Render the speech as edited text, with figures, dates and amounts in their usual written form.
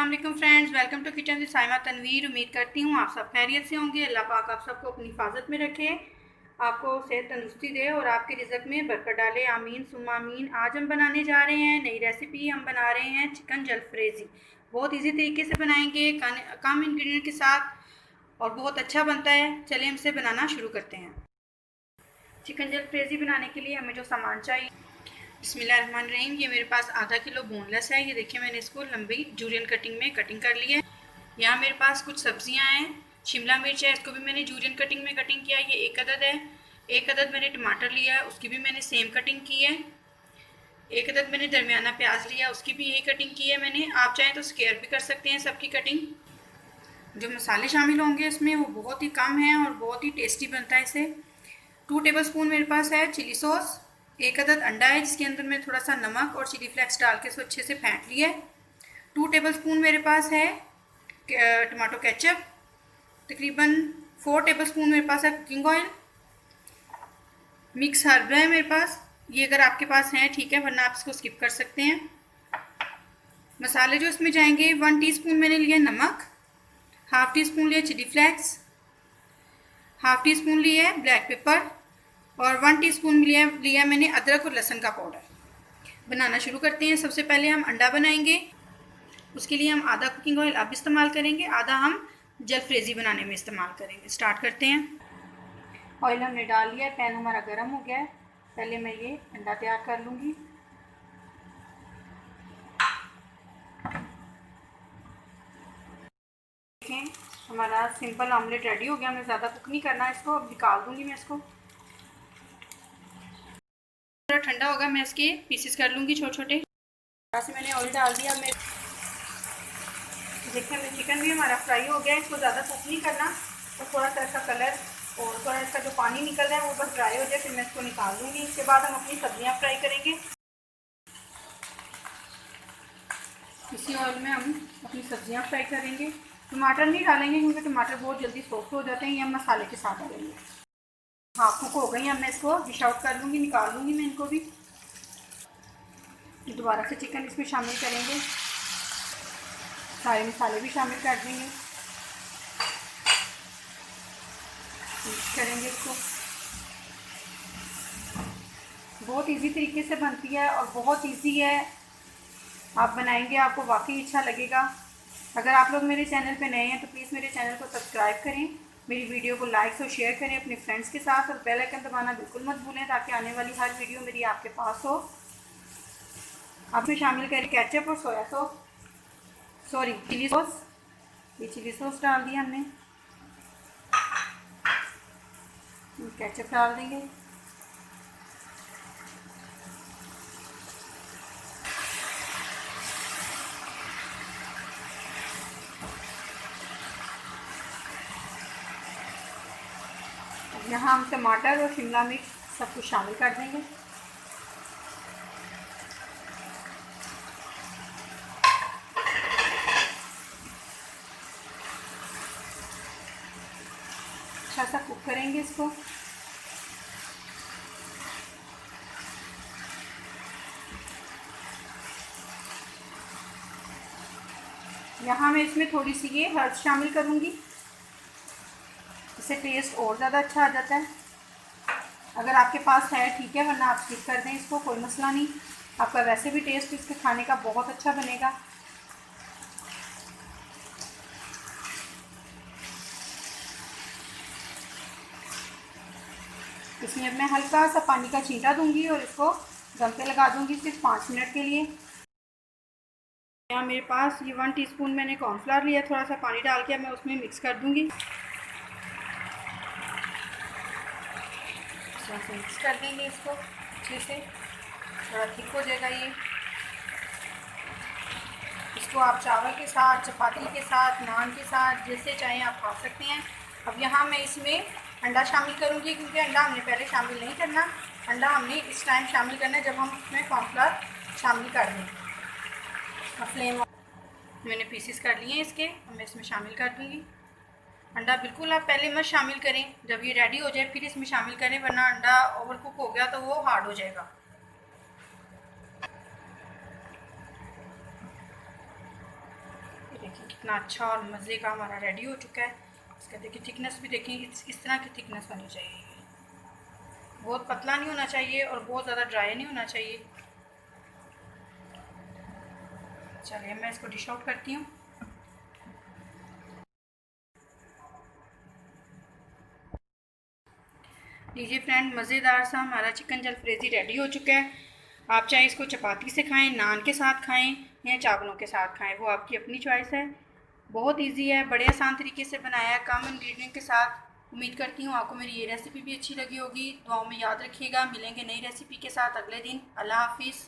अस्सलाम वालेकुम friends, welcome to kitchen with Saima Tanveer. उम्मीद करती हूँ आप सब खैरियत से होंगे। अल्लाह पाक आप सबको अपनी हिफाजत में रखे, आपको सेहत तंदुरुस्ती दे और आपके रिज़्क़ में बरकत डाले। आमीन सुम्मा आमीन। आज हम बनाने जा रहे हैं नई रेसिपी। हम बना रहे हैं चिकन जलफ्रेज़ी। बहुत इजी तरीके से बनाएंगे, कम इंग्रेडिएंट के साथ और बहुत अच्छा बनता है। चलिए हम इसे बनाना शुरू करते हैं। चिकन जलफ्रेज़ी बनाने के लिए हमें जो सामान चाहिए, बिस्मिल्लाहिर्रहमानिर्रहीम। ये मेरे पास आधा किलो बोनलेस है। ये देखिए मैंने इसको लंबी जूलियन कटिंग में कटिंग कर ली है। यहाँ मेरे पास कुछ सब्जियाँ हैं। शिमला मिर्च है, इसको भी मैंने जूलियन कटिंग में कटिंग किया है, ये 1 अदद है। 1 अदद मैंने टमाटर लिया है, उसकी भी मैंने सेम कटिंग की है। 1 अदद मैंने दरमियाना प्याज लिया, उसकी भी यही कटिंग की है मैंने। आप चाहें तो स्क्वायर भी कर सकते हैं सबकी कटिंग। जो मसाले शामिल होंगे इसमें वो बहुत ही कम है और बहुत ही टेस्टी बनता है इसे। 2 टेबल स्पून मेरे पास है चिली सॉस। 1 अदद अंडा है जिसके अंदर मैं थोड़ा सा नमक और चिली फ्लेक्स डाल के इसको अच्छे से फेंट लिया है। 2 टेबल स्पून मेरे पास है टमाटो केचप। तकरीबन 4 टेबल स्पून मेरे पास है कुकिंग ऑयल। मिक्स हर्ब है मेरे पास, ये अगर आपके पास है ठीक है, वरना आप इसको स्किप कर सकते हैं। मसाले जो इसमें जाएंगे, 1 टीस्पून मैंने लिया नमक, हाफ टी स्पून लिया chilli flakes, half teaspoon लिया है ब्लैक पेपर और 1 टीस्पून लिया मैंने अदरक और लहसुन का पाउडर। बनाना शुरू करते हैं। सबसे पहले हम अंडा बनाएंगे। उसके लिए हम आधा कुकिंग ऑयल अब इस्तेमाल करेंगे, आधा हम जलफ्रेज़ी बनाने में इस्तेमाल करेंगे। स्टार्ट करते हैं। ऑयल हमने डाल लिया है, पैन हमारा गर्म हो गया है। पहले मैं ये अंडा तैयार कर लूँगी। देखें हमारा सिंपल ऑमलेट रेडी हो गया। हमें ज़्यादा कुक नहीं करना है इसको। अब निकाल दूँगी मैं इसको। थोड़ा ठंडा होगा, मैं इसके पीसेस कर लूँगी छोटे छोटे। से मैंने ऑयल डाल दिया। मैं देखिए हमें चिकन भी हमारा फ्राई हो गया है। इसको ज़्यादा कुक नहीं करना, तो थोड़ा सा इसका कलर और थोड़ा इसका जो पानी निकल रहा है वो बस ड्राई हो जाए, फिर मैं इसको निकाल दूँगी। इसके बाद हम अपनी सब्जियाँ फ्राई करेंगे। इसी ऑयल में हम अपनी सब्जियाँ फ्राई करेंगे। टमाटर नहीं डालेंगे क्योंकि टमाटर बहुत जल्दी सॉफ्ट हो जाते हैं। ये हम मसाले के साथ डालेंगे। हाँ कुक हो गई। अब मैं इसको डिश आउट कर लूँगी, निकाल लूँगी मैं इनको भी। दोबारा से चिकन इसमें शामिल करेंगे, सारे मसाले भी शामिल कर देंगे, मिक्स करेंगे इसको। बहुत इजी तरीके से बनती है और बहुत इजी है। आप बनाएंगे आपको वाकई अच्छा लगेगा। अगर आप लोग मेरे चैनल पे नए हैं तो प्लीज़ मेरे चैनल को सब्सक्राइब करें, मेरी वीडियो को लाइक और शेयर करें अपने फ्रेंड्स के साथ, और बेल आइकन दबाना बिल्कुल मत भूलें ताकि आने वाली हर वीडियो मेरी आपके पास हो। आप में शामिल करें केचप और soya sauce, sorry chilli sauce. ये चिली सॉस डाल दिया हमने, केचप डाल देंगे। यहाँ हम टमाटर और शिमला मिर्च सब कुछ शामिल कर देंगे। अच्छा सा कुक करेंगे इसको। यहाँ मैं इसमें थोड़ी सी ये हर्ब्स शामिल करूँगी, इससे टेस्ट और ज़्यादा अच्छा आ जाता है। अगर आपके पास है ठीक है, वरना आप स्किप कर दें इसको, कोई मसला नहीं। आपका वैसे भी टेस्ट इसके खाने का बहुत अच्छा बनेगा। इसमें अब मैं हल्का सा पानी का छींटा दूंगी और इसको दम पे लगा दूंगी सिर्फ 5 मिनट के लिए। यहाँ मेरे पास ये 1 टीस्पून मैंने कॉर्नफ्लावर लिया, थोड़ा सा पानी डाल के मैं उसमें मिक्स कर दूंगी। मिक्स कर देंगे इसको अच्छे से, थोड़ा थिक हो जाएगा ये। इसको आप चावल के साथ, चपाती के साथ, नान के साथ, जैसे चाहें आप खा सकते हैं। अब यहाँ मैं इसमें अंडा शामिल करूँगी क्योंकि अंडा हमने पहले शामिल नहीं करना। अंडा हमने इस टाइम शामिल करना है जब हम उसमें कॉर्नफ्लावर शामिल कर दें। फ्लेम मैंने पीसेस कर लिए हैं इसके, अब मैं इसमें शामिल कर दूँगी। अंडा बिल्कुल आप पहले मत शामिल करें, जब ये रेडी हो जाए फिर इसमें शामिल करें, वरना अंडा ओवर कुक हो गया तो वो हार्ड हो जाएगा। देखिए कितना अच्छा और मज़े का हमारा रेडी हो चुका है। इसका देखिए थिकनेस भी देखिए, इस तरह की थिकनेस होनी चाहिए। बहुत पतला नहीं होना चाहिए और बहुत ज़्यादा ड्राई नहीं होना चाहिए। चलिए मैं इसको डिश आउट करती हूँ। लीजिए फ्रेंड, मज़ेदार सा हमारा चिकन जलफ्रेज़ी रेडी हो चुका है। आप चाहे इसको चपाती से खाएं, नान के साथ खाएं या चावलों के साथ खाएं, वो आपकी अपनी चॉइस है। बहुत इजी है, बड़े आसान तरीके से बनाया है, कम इंग्रेडिएंट के साथ। उम्मीद करती हूँ आपको मेरी ये रेसिपी भी अच्छी लगी होगी। दुआओं में याद रखिएगा। मिलेंगे नई रेसिपी के साथ अगले दिन। अल्लाह हाफिज़।